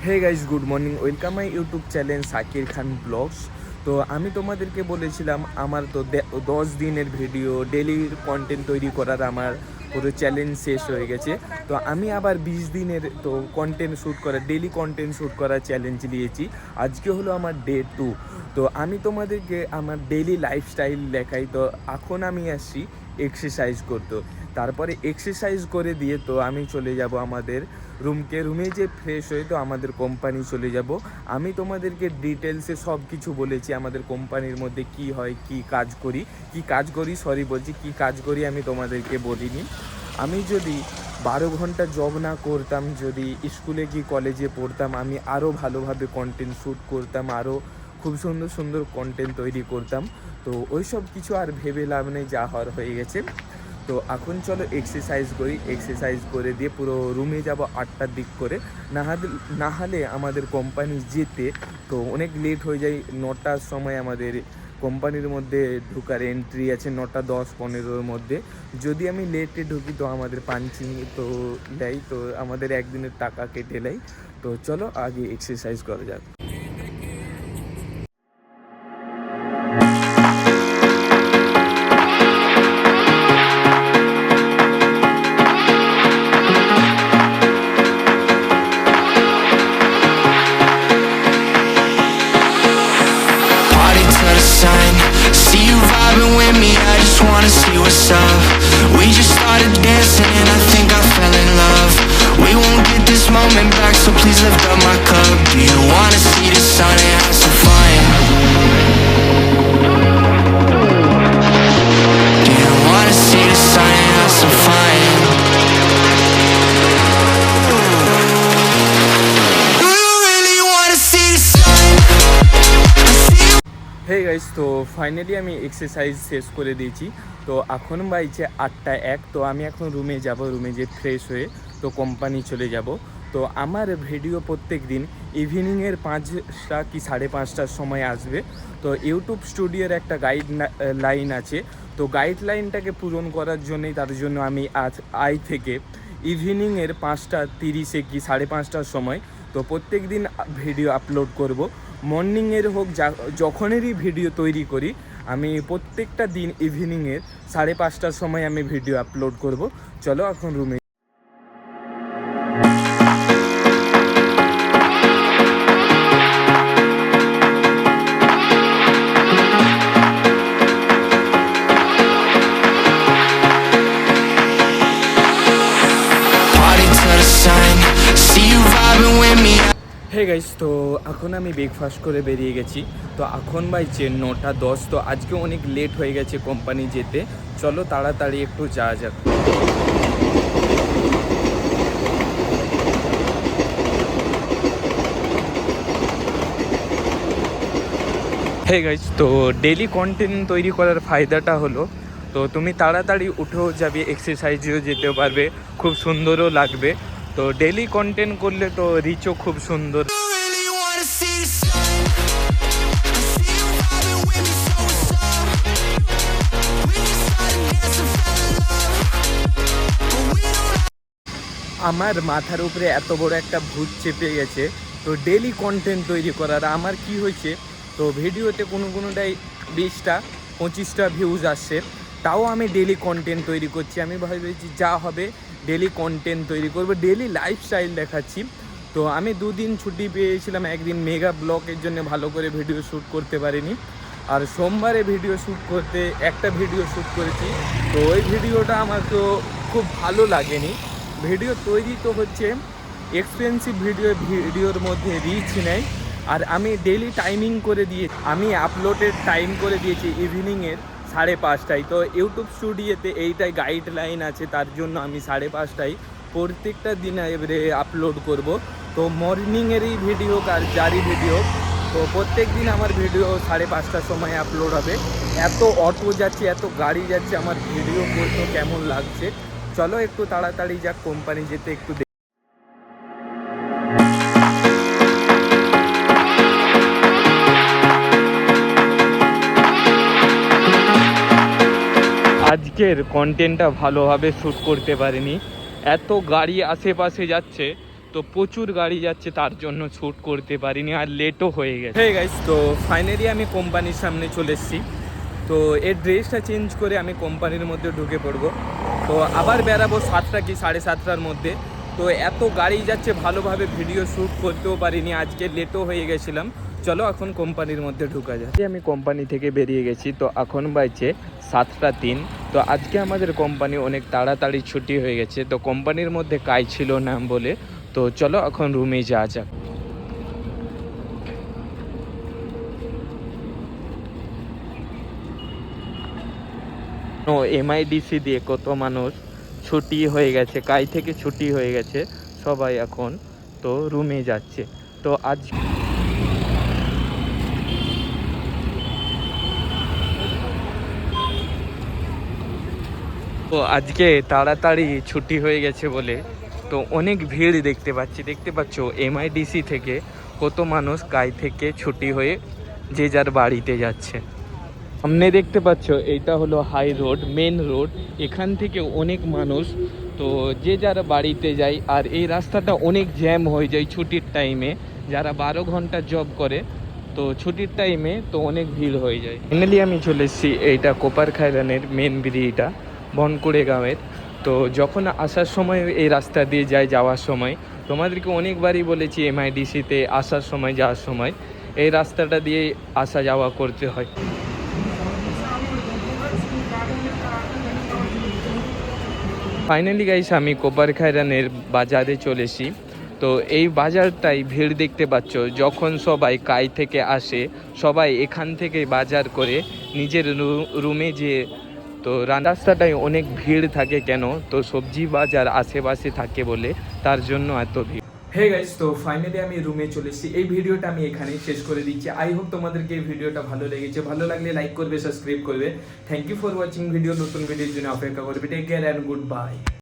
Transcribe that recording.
Hey guys, good morning, welcome my YouTube channel Sakir Khan vlogs. তো আমি তোমাদেরকে বলেছিলাম আমার তো 10 দিনের ভিডিও ডেলির কন্টেন্ট তৈরি করার আমার পুরো চ্যালেঞ্জ শেষ হয়ে গেছে। তো আমি আবার 20 দিনের তো কন্টেন্ট শ্যুট করা, ডেলি কন্টেন্ট শ্যুট করার চ্যালেঞ্জ নিয়েছি। আজকে হলো আমার ডে 2। তো আমি তোমাদেরকে আমার ডেলি লাইফস্টাইল দেখাই। তো এখন আমি আসছি এক্সারসাইজ করতে। তারপরে এক্সারসাইজ করে দিয়ে তো আমি চলে যাব আমাদের রুমে যে ফ্রেশ হয়ে তো আমাদের কোম্পানি চলে যাব। আমি তোমাদেরকে ডিটেলসে সব কিছু বলেছি, আমাদের কোম্পানির মধ্যে কি হয়, কি কাজ করি আমি তোমাদেরকে বলিনি। আমি যদি 12 ঘন্টা জব না করতাম, যদি স্কুলে কি কলেজে পড়তাম, আমি আরও ভালোভাবে কন্টেন্ট শ্যুট করতাম, আরও খুব সুন্দর সুন্দর কন্টেন্ট তৈরি করতাম। তো ওই সব কিছু আর ভেবে লাভ নেই, যা হওয়ার হয়ে গেছে। তো এখন চলো এক্সারসাইজ করি। এক্সারসাইজ করে দিয়ে পুরো রুমে যাব 8টার দিক করে। না হলে আমাদের কোম্পানি যেতে তো অনেক লেট হয়ে যায়। 9টার সময় আমাদের কোম্পানির মধ্যে ঢোকার এন্ট্রি আছে, 9টা 10-15-র মধ্যে। যদি আমি লেটে ঢুকি তো আমাদের পাঞ্চিং তো দেয়, তো আমাদের একদিনের টাকা কেটে নেয়। তো চলো আগে এক্সারসাইজ করা যাক। See you vibing with me, I just wanna see what's up. We just started dancing and I think I fell in love. We won't get this moment back, so please lift up my cup. Do you wanna see the sun and have some fun? Do you wanna see the sun and have some fun? Do you really wanna see the sun? Hey guys, তো finally আমি exercise শেষ করে দিয়েছি। তো এখন বাজছে 8টা 1। তো আমি এখন রুমে যাব, রুমে যে ফ্রেশ হয়ে তো কোম্পানি চলে যাব। তো আমার ভিডিও প্রত্যেক দিন ইভিনিংয়ের 5টা কি 5:30টার সময় আসবে। তো ইউটিউব স্টুডিওর একটা লাইন আছে, তো গাইডলাইনটাকে পূরণ করার জন্যই, তার জন্য আমি আজ থেকে ইভিনিংয়ের 5:30 কি 5:30টার সময় তো প্রত্যেক দিন ভিডিও আপলোড করব। মর্নিংয়ের হোক, যখনেরই ভিডিও তৈরি করি, আমি প্রত্যেকটা দিন ইভিনিংয়ের 5:30টার সময় আমি ভিডিও আপলোড করব। চলো এখন রুমে। Party till the sun. See you vibing with me. Hey guys, তো এখন আমি ব্রেকফাস্ট করে বেরিয়ে গেছি। তো এখন বাজছে 9টা 10। তো আজকে অনেক লেট হয়ে গেছে কোম্পানি যেতে। চলো তাড়াতাড়ি একটু যাওয়া যাক। হে গাইস, তো ডেলি কন্টেন্ট তৈরি করার ফায়দাটা হলো, তো তুমি তাড়াতাড়ি উঠেও যাবে, এক্সারসাইজেও যেতে পারবে, খুব সুন্দরও লাগবে। তো ডেলি কন্টেন্ট করলে তো রিচও খুব সুন্দর। Really wanna see the sun. I see you vibing with me, so what's up? We just started dancing, fell in love, but we don't. আমার মাথার উপরে এত বড় একটা ভূত চেপে গেছে। তো ডেলি কন্টেন্ট তৈরি করার আমার কি হয়েছে, তো ভিডিওতে কোনোটাই 20টা 25টা ভিউজ আসছে, তাও আমি ডেলি কন্টেন্ট তৈরি করছি। আমি ভেবেছি যা হবে ডেলি কন্টেন্ট তৈরি করবো, ডেলি লাইফস্টাইল দেখাচ্ছি। তো আমি 2 দিন ছুটি পেয়েছিলাম, একদিন মেগা ব্লকের জন্য ভালো করে ভিডিও শ্যুট করতে পারিনি, আর সোমবারে একটা ভিডিও শ্যুট করেছি। তো ওই ভিডিওটা আমার তো খুব ভালো লাগেনি। ভিডিও তৈরি তো হচ্ছে এক্সপেন্সিভ ভিডিওর মধ্যে রিচ নেই। আর আমি ডেলি টাইমিং করে আমি আপলোডের টাইম করে দিয়েছি ইভিনিংয়ের 5:30টায়। তো ইউটিউব স্টুডিওতে এইটাই গাইডলাইন আছে, তার জন্য আমি 5:30টায় প্রত্যেকটা দিন এবারে আপলোড করব। তো মর্নিংয়েরই ভিডিও আর জারি ভিডিও, তো প্রত্যেক দিন আমার ভিডিও 5:30টার সময় আপলোড হবে। এত অটো যাচ্ছে, এত গাড়ি যাচ্ছে, আমার ভিডিও করতে কেমন লাগছে। চলো একটু তাড়াতাড়ি যাক, কোম্পানি যেতে একটু। আজকের কন্টেন্টটা ভালোভাবে শ্যুট করতে পারিনি, এত গাড়ি আশেপাশে যাচ্ছে। তো প্রচুর গাড়ি যাচ্ছে, তার জন্য শ্যুট করতে পারিনি আর লেটও হয়ে গেছে। হে গাইস, তো ফাইনালি আমি কোম্পানির সামনে চলে এসেছি। তো এর ড্রেসটা চেঞ্জ করে আমি কোম্পানির মধ্যে ঢুকে পড়বো। তো আবার বেরাবো 7টা কি 7:30টার মধ্যে। তো এত গাড়ি যাচ্ছে, ভালোভাবে ভিডিও শ্যুট করতেও পারিনি, আজকে লেটও হয়ে গেছিলাম। চলো এখন কোম্পানির মধ্যে ঢুকা যায়। আমি কোম্পানি থেকে বেরিয়ে গেছি, তো এখন বাজছে 7টা 3। তো আজকে আমাদের কোম্পানি অনেক তাড়াতাড়ি ছুটি হয়ে গেছে, তো কোম্পানির মধ্যে কাজ ছিল না বলে। তো চলো এখন রুমে যাওয়া যাক। ও এমআইডিসি দিয়ে কত মানুষ ছুটি হয়ে গেছে, কাজ থেকে ছুটি হয়ে গেছে, সবাই এখন তো রুমে যাচ্ছে। তো আজ তো আজকে তাড়াতাড়ি ছুটি হয়ে গেছে বলে তো অনেক ভিড় দেখতে পাচ্ছ এমআইডিসি থেকে কত মানুষ কাজ থেকে ছুটি হয়ে যে যার বাড়িতে যাচ্ছে। সামনে দেখতে পাচ্ছ এইটা হলো হাই রোড, মেন রোড। এখান থেকে অনেক মানুষ তো যে যার বাড়িতে যায়, আর এই রাস্তাটা অনেক জ্যাম হয়ে যায় ছুটির টাইমে। যারা 12 ঘন্টা জব করে তো ছুটির টাইমে তো অনেক ভিড় হয়ে যায়। ফাইনালি আমি চলে এসেছি এইটা কোপার খায়রানের মেন ব্রিজটা, বনকুড়ে গ্রামের। তো যখন আসার সময় এই রাস্তা দিয়ে যাওয়ার সময় তোমাদেরকে অনেকবারই বলেছি এমআইডিসিতে আসার সময় যাওয়ার সময় এই রাস্তাটা দিয়ে আসা যাওয়া করতে হয়। ফাইনালি গাইস আমি কোপার খায়রানের বাজারে চলেছি। তো এই বাজারটাই ভিড় দেখতে পাচ্ছ, যখন সবাই কাজ থেকে আসে সবাই এখান থেকে বাজার করে নিজের রুমে যেয়ে, তো রাস্তাটায় অনেক ভিড় থাকে কেন, তো সবজি বাজার আশেপাশে থাকে বলে তার জন্য এত ভিড়। হে গাইস, তো ফাইনালি আমি রুমে চলে এসেছি। এই ভিডিওটা আমি এখানেই শেষ করে দিচ্ছি। আই হোপ তোমাদেরকে এই ভিডিওটা ভালো লেগেছে। ভালো লাগলে লাইক করবে, সাবস্ক্রাইব করবে। Thank you for watching video. নতুন ভিডিওর জন্য অপেক্ষা করবে। Take care and good by.